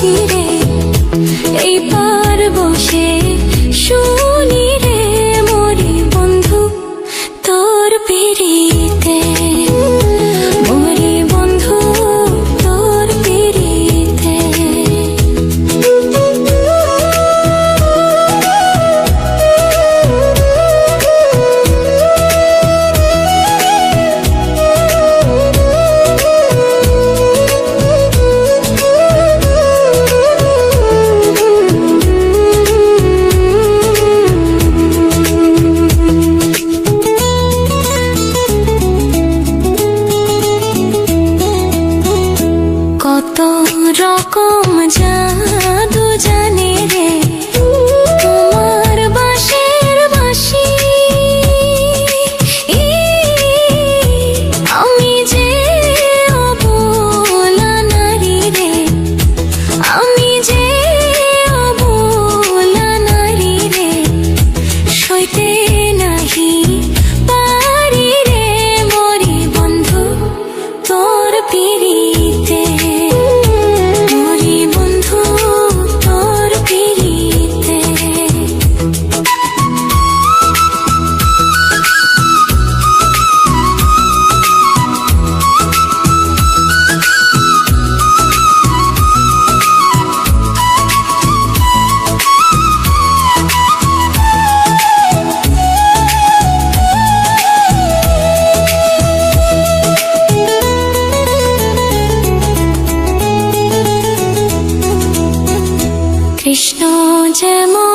আছি রে, এই পার বসে শুনি রে মরি বন্ধু তোর পিড়িতে, মরি বন্ধু তোর পিড়িতে। কত রকম জাদু জানে রে তোমার বাঁশের বাঁশি, আমি যে অবলা নারী রে, আমি যে অবলা নারী রে, সইতে নাহি পারি রে মরি বন্ধু তোর পিড়িতে, মরি বন্ধু তোর পিড়িতে। কৃষ্ণ যেমন